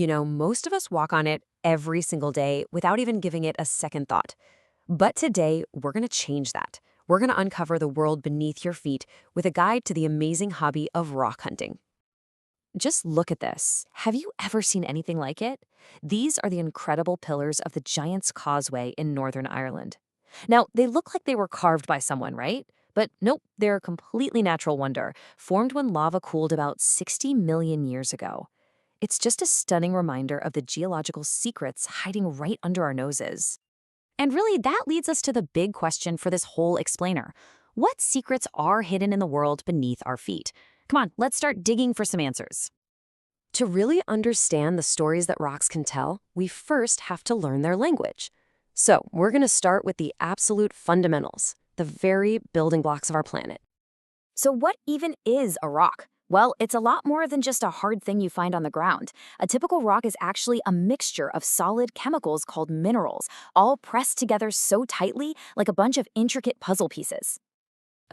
Most of us walk on it every single day without even giving it a second thought. But today, we're going to change that. We're going to uncover the world beneath your feet with a guide to the amazing hobby of rock hunting. Just look at this. Have you ever seen anything like it? These are the incredible pillars of the Giant's Causeway in Northern Ireland. Now, they look like they were carved by someone, right? But nope, they're a completely natural wonder, formed when lava cooled about 60 million years ago. It's just a stunning reminder of the geological secrets hiding right under our noses. And really, that leads us to the big question for this whole explainer. What secrets are hidden in the world beneath our feet? Come on, let's start digging for some answers. To really understand the stories that rocks can tell, we first have to learn their language. So we're going to start with the absolute fundamentals, the very building blocks of our planet. So what even is a rock? Well, it's a lot more than just a hard thing you find on the ground. A typical rock is actually a mixture of solid chemicals called minerals, all pressed together so tightly like a bunch of intricate puzzle pieces.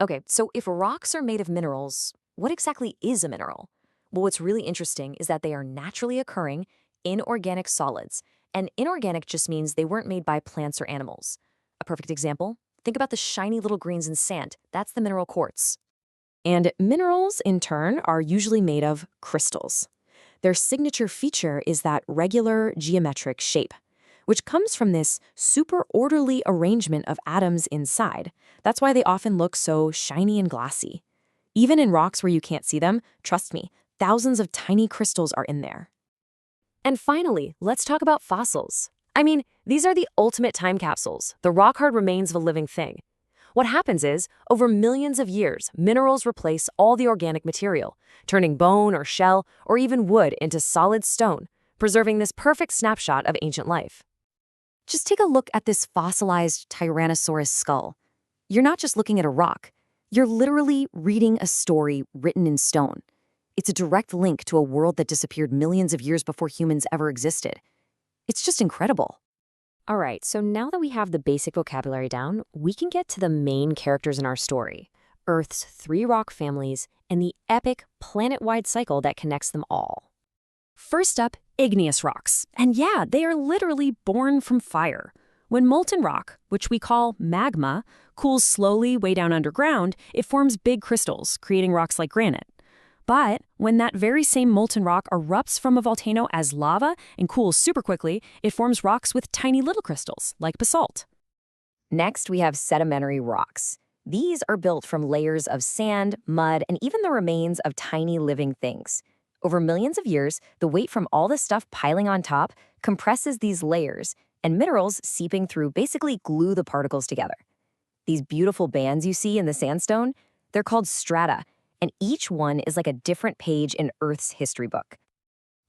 Okay, so if rocks are made of minerals, what exactly is a mineral? Well, what's really interesting is that they are naturally occurring inorganic solids. And inorganic just means they weren't made by plants or animals. A perfect example, think about the shiny little greens in sand. That's the mineral quartz. And minerals, in turn, are usually made of crystals. Their signature feature is that regular geometric shape, which comes from this super orderly arrangement of atoms inside. That's why they often look so shiny and glassy. Even in rocks where you can't see them, trust me, thousands of tiny crystals are in there. And finally, let's talk about fossils. I mean, these are the ultimate time capsules, the rock-hard remains of a living thing. What happens is, over millions of years, minerals replace all the organic material, turning bone or shell or even wood into solid stone, preserving this perfect snapshot of ancient life. Just take a look at this fossilized Tyrannosaurus skull. You're not just looking at a rock. You're literally reading a story written in stone. It's a direct link to a world that disappeared millions of years before humans ever existed. It's just incredible. All right, so now that we have the basic vocabulary down, we can get to the main characters in our story, Earth's 3 rock families and the epic planet-wide cycle that connects them all. First up, igneous rocks. And yeah, they are literally born from fire. When molten rock, which we call magma, cools slowly way down underground, it forms big crystals, creating rocks like granite. But when that very same molten rock erupts from a volcano as lava and cools super quickly, it forms rocks with tiny little crystals, like basalt. Next, we have sedimentary rocks. These are built from layers of sand, mud, and even the remains of tiny living things. Over millions of years, the weight from all the stuff piling on top compresses these layers, and minerals seeping through basically glue the particles together. These beautiful bands you see in the sandstone, they're called strata, and each one is like a different page in Earth's history book.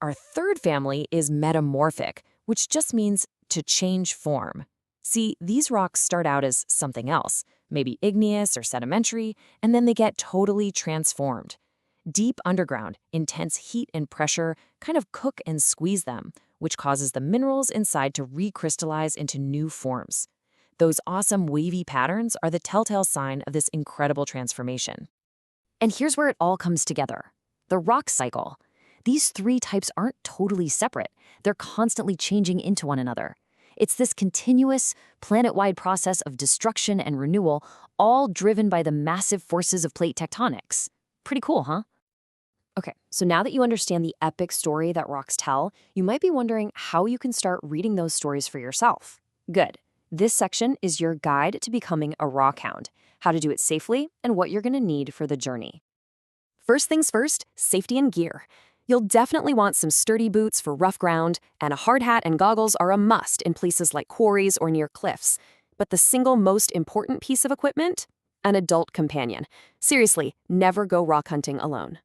Our third family is metamorphic, which just means to change form. See, these rocks start out as something else, maybe igneous or sedimentary, and then they get totally transformed. Deep underground, intense heat and pressure kind of cook and squeeze them, which causes the minerals inside to recrystallize into new forms. Those awesome wavy patterns are the telltale sign of this incredible transformation. And here's where it all comes together. The rock cycle. These 3 types aren't totally separate. They're constantly changing into one another. It's this continuous, planet-wide process of destruction and renewal, all driven by the massive forces of plate tectonics. Pretty cool, huh? Okay, so now that you understand the epic story that rocks tell, you might be wondering how you can start reading those stories for yourself. Good. This section is your guide to becoming a rock hound, how to do it safely, and what you're going to need for the journey. First things first, safety and gear. You'll definitely want some sturdy boots for rough ground, and a hard hat and goggles are a must in places like quarries or near cliffs. But the single most important piece of equipment? An adult companion. Seriously, never go rock hunting alone.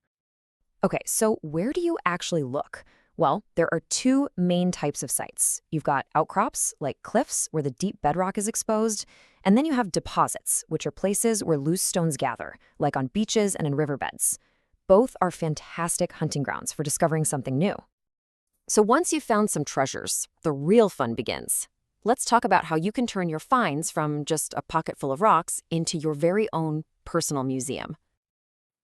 Okay, so where do you actually look? Well, there are 2 main types of sites. You've got outcrops, like cliffs, where the deep bedrock is exposed, and then you have deposits, which are places where loose stones gather, like on beaches and in riverbeds. Both are fantastic hunting grounds for discovering something new. So once you've found some treasures, the real fun begins. Let's talk about how you can turn your finds from just a pocket full of rocks into your very own personal museum.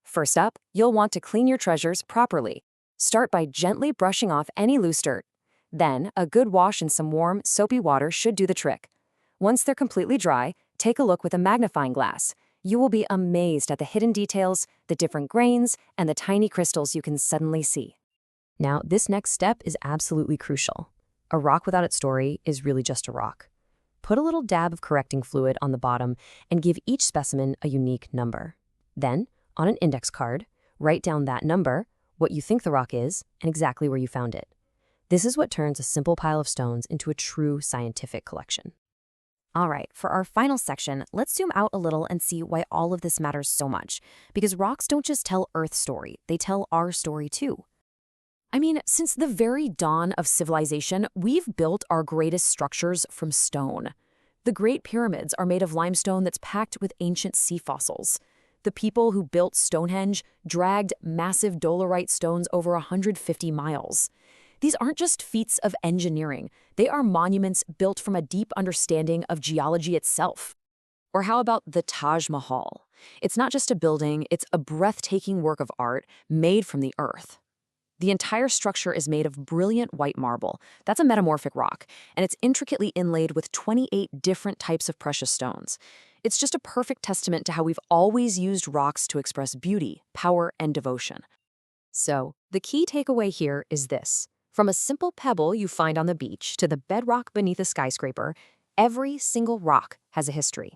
First up, you'll want to clean your treasures properly. Start by gently brushing off any loose dirt. Then, a good wash in some warm, soapy water should do the trick. Once they're completely dry, take a look with a magnifying glass. You will be amazed at the hidden details, the different grains, and the tiny crystals you can suddenly see. Now, this next step is absolutely crucial. A rock without its story is really just a rock. Put a little dab of correcting fluid on the bottom and give each specimen a unique number. Then, on an index card, write down that number, what you think the rock is, and exactly where you found it. This is what turns a simple pile of stones into a true scientific collection. All right, for our final section, let's zoom out a little and see why all of this matters so much. Because rocks don't just tell Earth's story, they tell our story too. I mean, since the very dawn of civilization, we've built our greatest structures from stone. The Great Pyramids are made of limestone that's packed with ancient sea fossils. The people who built Stonehenge dragged massive dolerite stones over 150 miles. These aren't just feats of engineering, they are monuments built from a deep understanding of geology itself. Or how about the Taj Mahal? It's not just a building, it's a breathtaking work of art made from the earth. The entire structure is made of brilliant white marble. That's a metamorphic rock, and it's intricately inlaid with 28 different types of precious stones. It's just a perfect testament to how we've always used rocks to express beauty, power, and devotion. So, the key takeaway here is this. From a simple pebble you find on the beach to the bedrock beneath a skyscraper, every single rock has a history.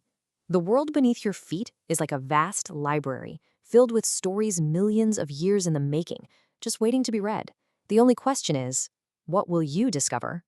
The world beneath your feet is like a vast library, filled with stories millions of years in the making, just waiting to be read. The only question is, what will you discover?